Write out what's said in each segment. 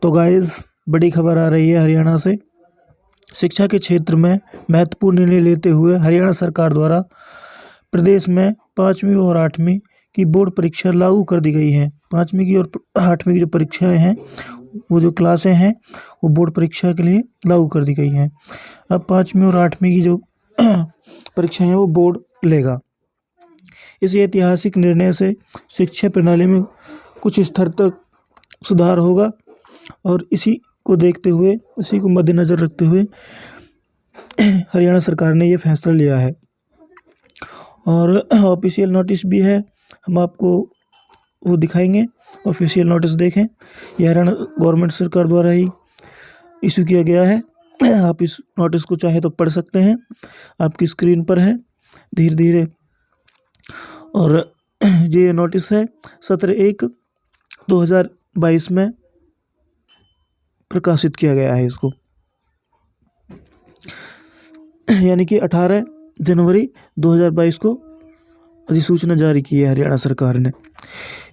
तो गाइस, बड़ी खबर आ रही है हरियाणा से। शिक्षा के क्षेत्र में महत्वपूर्ण निर्णय लेते हुए हरियाणा सरकार द्वारा प्रदेश में 5वीं और 8वीं की बोर्ड परीक्षा लागू कर दी गई है। 5वीं की और 8वीं की जो परीक्षाएं हैं, वो जो क्लासें हैं, वो बोर्ड परीक्षा के लिए लागू कर दी गई हैं। अब 5वीं और 8वीं की जो परीक्षाएं हैं, वो बोर्ड लेगा। इस ऐतिहासिक निर्णय से शिक्षा प्रणाली में कुछ स्तर तक सुधार होगा और इसी को देखते हुए, इसी को मद्देनज़र रखते हुए हरियाणा सरकार ने ये फैसला लिया है। और ऑफिशियल नोटिस भी है, हम आपको वो दिखाएंगे। ऑफिशियल नोटिस देखें, यह हरियाणा गवर्नमेंट सरकार द्वारा ही इशू किया गया है। आप इस नोटिस को चाहे तो पढ़ सकते हैं, आपकी स्क्रीन पर है धीरे धीरे। और ये नोटिस है 17/1/2022 में प्रकाशित किया गया है इसको, यानी कि 18 जनवरी 2022 को अधिसूचना जारी की है हरियाणा सरकार ने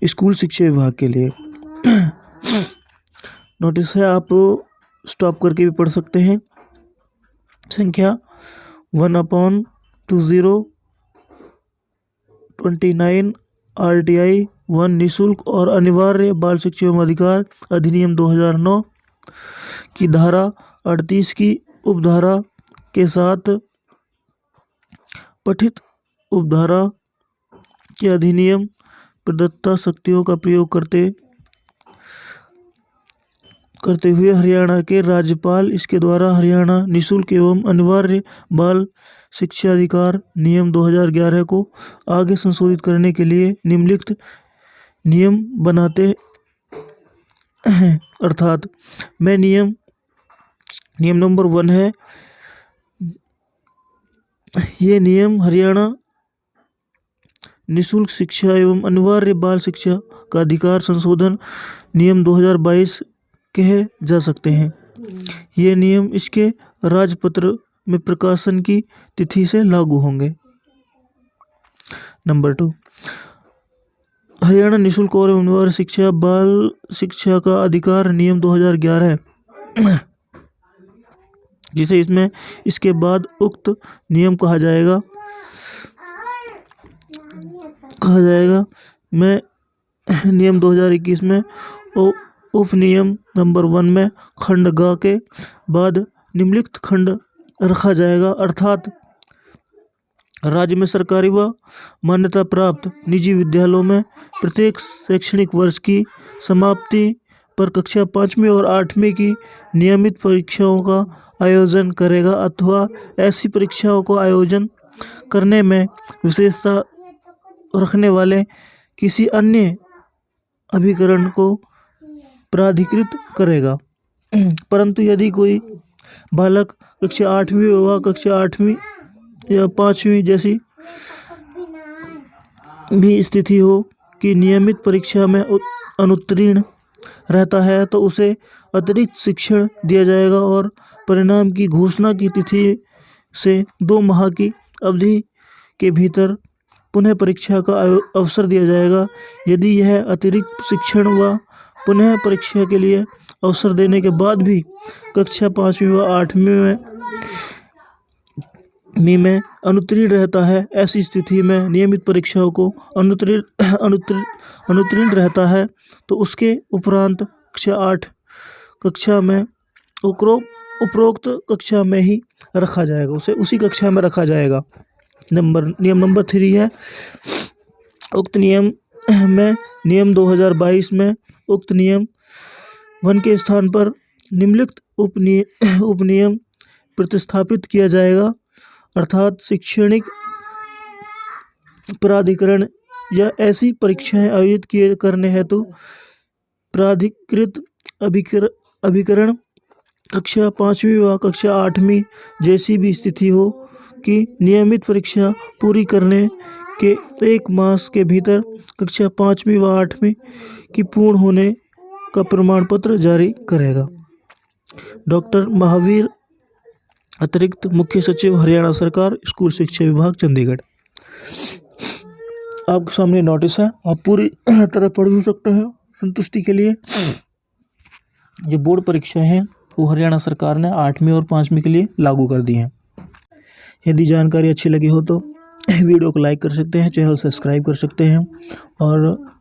स्कूल शिक्षा विभाग के लिए। नोटिस है, आप स्टॉप करके भी पढ़ सकते हैं। संख्या 1/2029 RTI 1 निःशुल्क और अनिवार्य बाल शिक्षा एवं अधिकार अधिनियम 2009 की धारा 38 की उपधारा के साथ पठित उपधारा के अधिनियम प्रदत्त शक्तियों का प्रयोग करते हुए हरियाणा के राज्यपाल इसके द्वारा हरियाणा निःशुल्क एवं अनिवार्य बाल शिक्षा अधिकार नियम 2011 को आगे संशोधित करने के लिए निम्नलिखित नियम बनाते हैं। अर्थात मैं नियम नंबर 1 है, ये नियम हरियाणा निःशुल्क शिक्षा एवं अनिवार्य बाल शिक्षा का अधिकार संशोधन नियम 2022 कहे जा सकते हैं। ये नियम इसके राजपत्र में प्रकाशन की तिथि से लागू होंगे। नंबर 2, हरियाणा निःशुल्क और अनिवार्य शिक्षा बाल शिक्षा का अधिकार नियम 2011 जिसे इसके बाद उक्त नियम कहा जाएगा। मैं नियम 2021 में उप नियम नंबर 1 में खंड ग के बाद निम्नलिखित खंड रखा जाएगा। अर्थात राज्य में सरकारी व मान्यता प्राप्त निजी विद्यालयों में प्रत्येक शैक्षणिक वर्ष की समाप्ति पर कक्षा 5वीं और 8वीं की नियमित परीक्षाओं का आयोजन करेगा अथवा ऐसी परीक्षाओं को आयोजन करने में विशेषता रखने वाले किसी अन्य अभिकरण को प्राधिकृत करेगा। परंतु यदि कोई बालक कक्षा 8वीं व कक्षा 8वीं या 5वीं जैसी भी स्थिति हो कि नियमित परीक्षा में अनुत्तीर्ण रहता है तो उसे अतिरिक्त शिक्षण दिया जाएगा और परिणाम की घोषणा की तिथि से 2 माह की अवधि के भीतर पुनः परीक्षा का अवसर दिया जाएगा। यदि यह अतिरिक्त शिक्षण व पुनः परीक्षा के लिए अवसर देने के बाद भी कक्षा 5वीं व 8वीं में अनुत्तीर्ण रहता है, ऐसी स्थिति में नियमित परीक्षाओं को अनुत्तीर्ण रहता है तो उसके उपरांत कक्षा 8 कक्षा में उपरोक्त कक्षा में ही रखा जाएगा, उसे उसी कक्षा में रखा जाएगा। नियम नंबर 3 है, उक्त नियम में नियम 2022 में उक्त नियम 1 के स्थान पर निम्नलिखित उपनियम प्रतिस्थापित किया जाएगा। अर्थात शैक्षणिक प्राधिकरण या ऐसी परीक्षाएं आयोजित करने हेतु प्राधिकृत अभिकरण कक्षा 5वीं व कक्षा 8वीं जैसी भी स्थिति हो कि नियमित परीक्षा पूरी करने के 1 मास के भीतर कक्षा 5वीं व 8वीं की पूर्ण होने का प्रमाण पत्र जारी करेगा। डॉक्टर महावीर, अतिरिक्त मुख्य सचिव हरियाणा सरकार, स्कूल शिक्षा विभाग, चंडीगढ़। आपके सामने नोटिस है, आप पूरी तरह पढ़ भी सकते हैं संतुष्टि के लिए। जो बोर्ड परीक्षा है वो हरियाणा सरकार ने 8वीं और 5वीं के लिए लागू कर दी है। यदि जानकारी अच्छी लगी हो तो वीडियो को लाइक कर सकते हैं, चैनल सब्सक्राइब कर सकते हैं और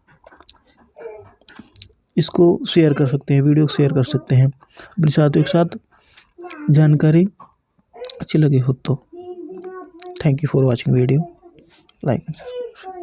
इसको शेयर कर सकते हैं, वीडियो को शेयर कर सकते हैं अपने साथियों के साथ। जानकारी अच्छी लगी हो तो thank you for watching video, like and subscribe.